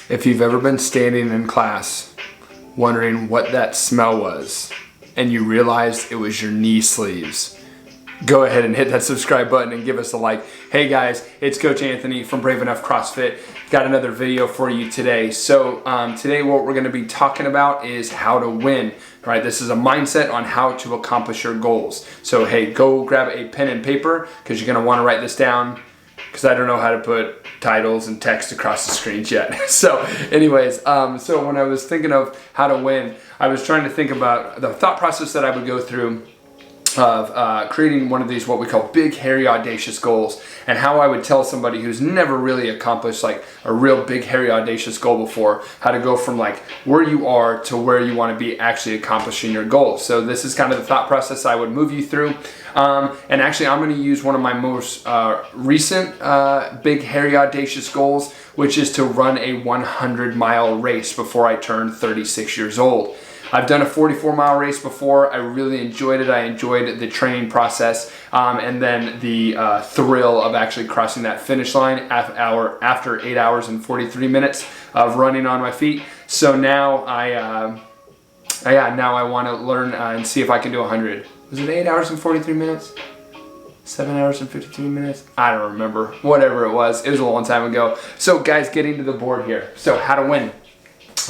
If you've ever been standing in class wondering what that smell was and you realized it was your knee sleeves, go ahead and hit that subscribe button and give us a like. Hey guys, it's Coach Anthony from Brave Enough CrossFit. Got another video for you today. So today what we're going to be talking about is how to win. Right? This is a mindset on how to accomplish your goals. So hey, go grab a pen and paper because you're going to want to write this down, because I don't know how to put titles and text across the screens yet. So anyways, so when I was thinking of how to win, I was trying to think about the thought process that I would go through of creating one of these what we call big, hairy, audacious goals, and how I would tell somebody who's never really accomplished like a real big, hairy, audacious goal before, how to go from like where you are to where you want to be actually accomplishing your goals. So this is kind of the thought process I would move you through. And actually I'm going to use one of my most recent big, hairy, audacious goals, which is to run a 100-mile race before I turn 36 years old. I've done a 44-mile race before. I really enjoyed it. I enjoyed the training process and then the thrill of actually crossing that finish line after 8 hours and 43 minutes of running on my feet. So now I want to learn and see if I can do 100. Was it 8 hours and 43 minutes? 7 hours and 53 minutes? I don't remember. Whatever it was a long time ago. So guys, getting to the board here. So how to win,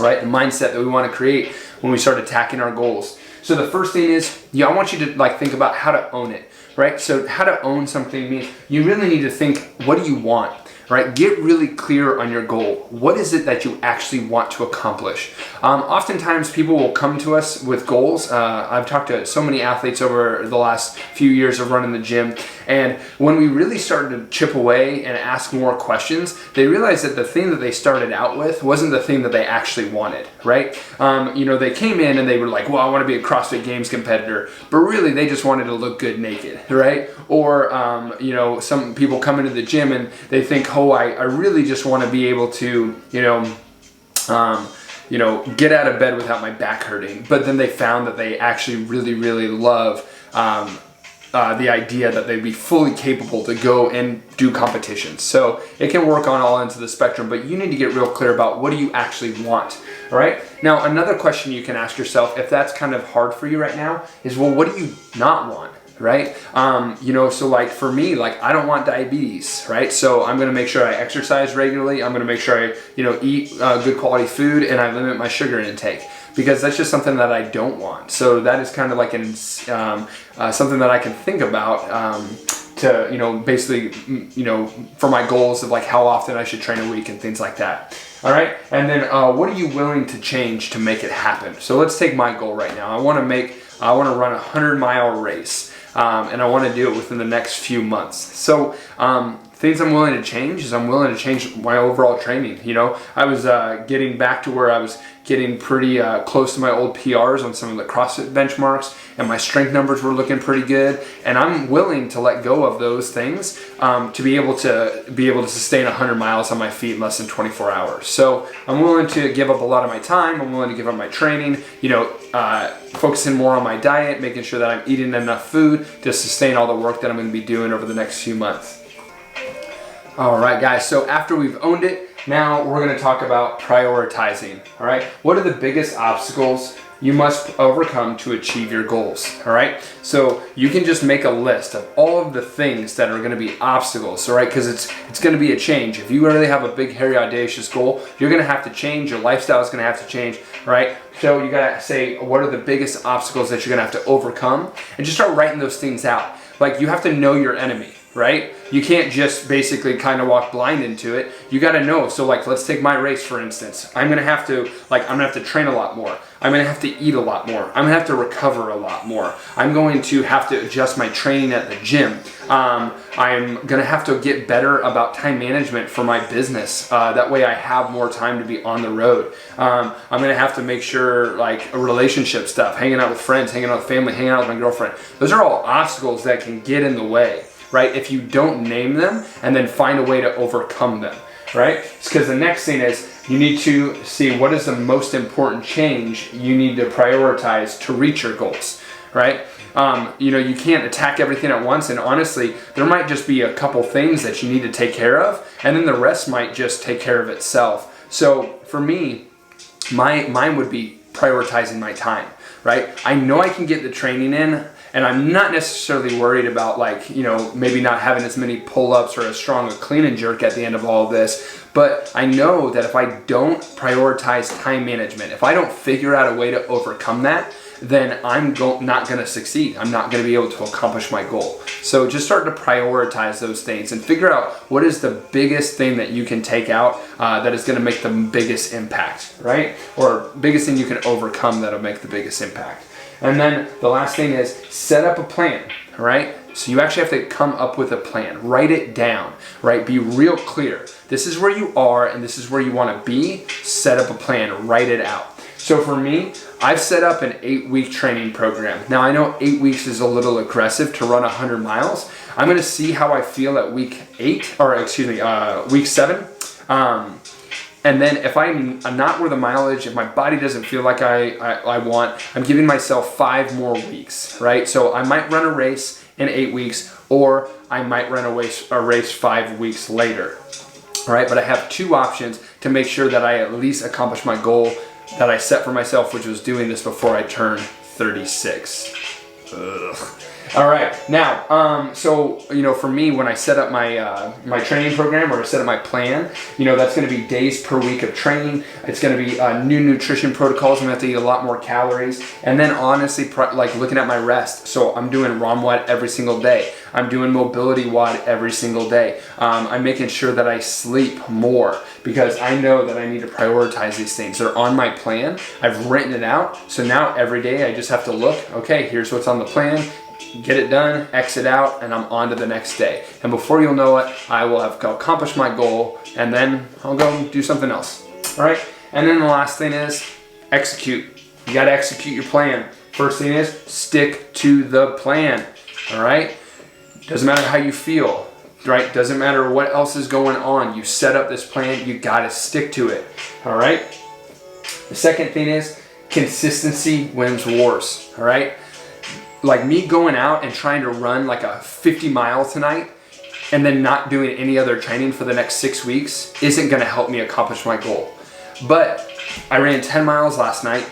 right? The mindset that we want to create when we start attacking our goals. So the first thing is, I want you to like think about how to own it, right? So how to own something means you really need to think, what do you want, right? Get really clear on your goal. What is it that you actually want to accomplish? Oftentimes people will come to us with goals. I've talked to so many athletes over the last few years of running the gym, and when we really started to chip away and ask more questions, they realized that the thing that they started out with wasn't the thing that they actually wanted, right? They came in and they were like, well, I want to be a CrossFit Games competitor, but really they just wanted to look good naked, right? Or, some people come into the gym and they think, oh, I really just want to be able to, get out of bed without my back hurting. But then they found that they actually really, really love the idea that they'd be fully capable to go and do competitions. So it can work on all ends of the spectrum, but you need to get real clear about what do you actually want, all right? Now, another question you can ask yourself, if that's kind of hard for you right now, is, well, what do you not want? Right? So like for me, like I don't want diabetes, right? So I'm going to make sure I exercise regularly. I'm going to make sure I, eat good quality food, and I limit my sugar intake, because that's just something that I don't want. So that is kind of like something that I can think about to, basically, for my goals of like how often I should train a week and things like that. All right. And then what are you willing to change to make it happen? So let's take my goal right now. I want to run a 100-mile race. And I want to do it within the next few months. So things I'm willing to change is I'm willing to change my overall training. I was getting back to where I was getting pretty close to my old PRs on some of the CrossFit benchmarks, and my strength numbers were looking pretty good. And I'm willing to let go of those things to be able to sustain 100 miles on my feet in less than 24 hours. So I'm willing to give up a lot of my time. I'm willing to give up my training. Focusing more on my diet, making sure that I'm eating enough food to sustain all the work that I'm going to be doing over the next few months. All right, guys, so after we've owned it, now we're going to talk about prioritizing, all right? What are the biggest obstacles you must overcome to achieve your goals, all right? So you can just make a list of all of the things that are going to be obstacles, all right? Because it's going to be a change. If you really have a big, hairy, audacious goal, you're going to have to change. Your lifestyle is going to have to change, right? So you got to say, what are the biggest obstacles that you're going to have to overcome? And just start writing those things out. Like, you have to know your enemy, right? You can't just basically kind of walk blind into it. You got to know. So like, let's take my race, for instance. I'm going to have to train a lot more. I'm going to have to eat a lot more. I'm going to have to recover a lot more. I'm going to have to adjust my training at the gym. I'm going to have to get better about time management for my business. That way I have more time to be on the road. I'm going to have to make sure, like, relationship stuff, hanging out with friends, hanging out with family, hanging out with my girlfriend. Those are all obstacles that can get in the way, right? If you don't name them and then find a way to overcome them, right? Because the next thing is, you need to see what is the most important change you need to prioritize to reach your goals, right? You can't attack everything at once, and honestly, there might just be a couple things that you need to take care of, and then the rest might just take care of itself. So for me, mine would be prioritizing my time, right? I know I can get the training in, and I'm not necessarily worried about, like, you know, maybe not having as many pull-ups or as strong a clean and jerk at the end of all of this. But I know that if I don't prioritize time management, if I don't figure out a way to overcome that, then I'm not going to succeed. I'm not going to be able to accomplish my goal. So just start to prioritize those things and figure out what is the biggest thing that you can take out that is going to make the biggest impact, right? Or biggest thing you can overcome that'll make the biggest impact. And then the last thing is set up a plan, right? So you actually have to come up with a plan. Write it down, right? Be real clear. This is where you are and this is where you want to be. Set up a plan. Write it out. So for me, I've set up an 8-week training program. Now I know 8 weeks is a little aggressive to run 100 miles. I'm going to see how I feel at week 7. And then if I'm not worth the mileage, if my body doesn't feel like I want, I'm giving myself 5 more weeks, right? So I might run a race in 8 weeks, or I might run a race 5 weeks later, right? But I have 2 options to make sure that I at least accomplish my goal that I set for myself, which was doing this before I turned 36. Ugh. All right, now, so, you know, for me, when I set up my my training program, or I set up my plan, you know, that's going to be days per week of training. It's going to be new nutrition protocols. I'm going to have to eat a lot more calories. And then honestly, like looking at my rest. So I'm doing ROM WOD every single day. I'm doing mobility WOD every single day. I'm making sure that I sleep more because I know that I need to prioritize these things. They're on my plan. I've written it out. So now every day I just have to look, okay, here's what's on the plan. Get it done, exit out, and I'm on to the next day. And before you'll know it, I will have accomplished my goal, and then I'll go do something else. All right? And then the last thing is execute. You got to execute your plan. First thing is stick to the plan. All right? Doesn't matter how you feel, right? Doesn't matter what else is going on. You set up this plan, you got to stick to it. All right? The second thing is consistency wins wars. All right? Like me going out and trying to run like a 50 mile tonight and then not doing any other training for the next 6 weeks isn't going to help me accomplish my goal. But I ran 10 miles last night,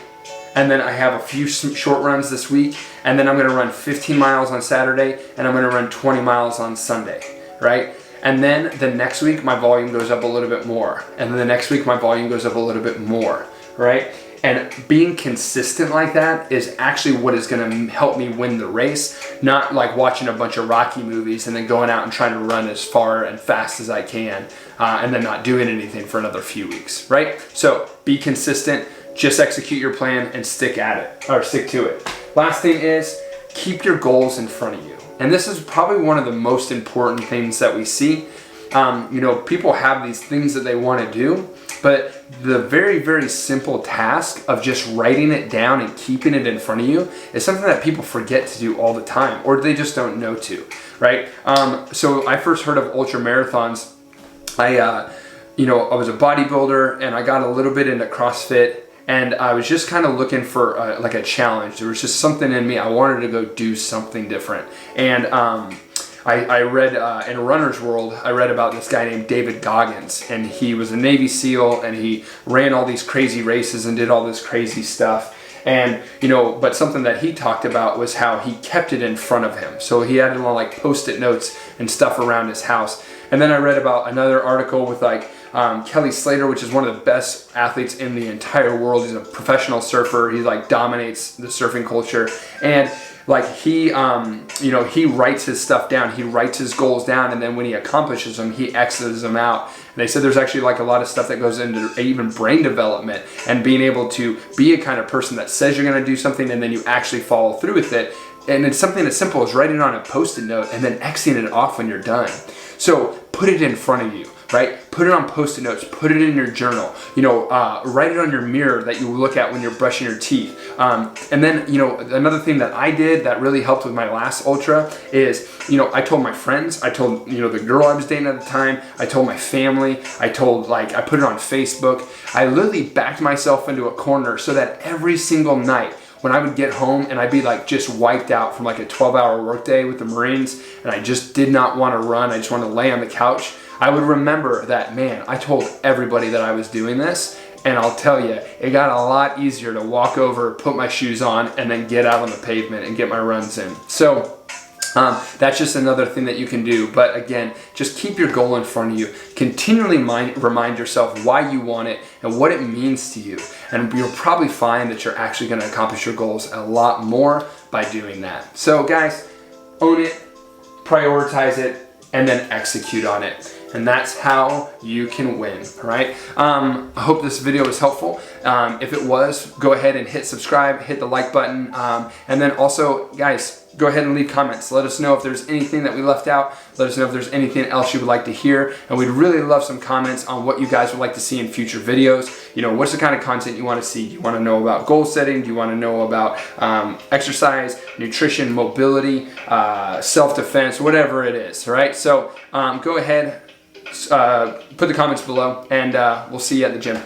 and then I have a few short runs this week, and then I'm going to run 15 miles on Saturday, and I'm going to run 20 miles on Sunday, right? And then the next week my volume goes up a little bit more, and then the next week my volume goes up a little bit more, right? And being consistent like that is actually what is going to help me win the race, not like watching a bunch of Rocky movies and then going out and trying to run as far and fast as I can and then not doing anything for another few weeks, right? So be consistent, just execute your plan and stick to it. Last thing is keep your goals in front of you. And this is probably one of the most important things that we see. You know, people have these things that they want to do, but the very, very simple task of just writing it down and keeping it in front of you is something that people forget to do all the time, or they just don't know to, right? So I first heard of ultra marathons. I was a bodybuilder and I got a little bit into CrossFit, and I was just kind of looking for like a challenge. There was just something in me. I wanted to go do something different. And I read in Runner's World, I read about this guy named David Goggins, and he was a Navy SEAL, and he ran all these crazy races and did all this crazy stuff. And, you know, but something that he talked about was how he kept it in front of him. So he had like Post-it notes and stuff around his house. And then I read about another article with like Kelly Slater, which is one of the best athletes in the entire world. He's a professional surfer. He like dominates the surfing culture. And like he writes his stuff down. He writes his goals down, and then when he accomplishes them, he X's them out. And they said there's actually like a lot of stuff that goes into even brain development and being able to be a kind of person that says you're going to do something and then you actually follow through with it. And it's something as simple as writing on a Post-it note and then Xing it off when you're done. So put it in front of you, right? Put it on Post-it notes, put it in your journal, write it on your mirror that you look at when you're brushing your teeth. And then, another thing that I did that really helped with my last ultra is, I told my friends, I told, the girl I was dating at the time, I told my family, I put it on Facebook. I literally backed myself into a corner so that every single night when I would get home and I'd be like just wiped out from like a 12-hour workday with the Marines and I just did not want to run, I just wanted to lay on the couch, I would remember that, man, I told everybody that I was doing this, and I'll tell you, it got a lot easier to walk over, put my shoes on, and then get out on the pavement and get my runs in. So that's just another thing that you can do. But again, just keep your goal in front of you. Continually remind yourself why you want it and what it means to you. And you'll probably find that you're actually going to accomplish your goals a lot more by doing that. So guys, own it, prioritize it, and then execute on it. And that's how you can win, all right? I hope this video was helpful. If it was, go ahead and hit subscribe, hit the like button, and then also, guys, go ahead and leave comments. Let us know if there's anything that we left out. Let us know if there's anything else you would like to hear. And we'd really love some comments on what you guys would like to see in future videos. You know, what's the kind of content you want to see? Do you want to know about goal setting? Do you want to know about exercise, nutrition, mobility, self-defense, whatever it is, all right? So go ahead, put the comments below, and we'll see you at the gym.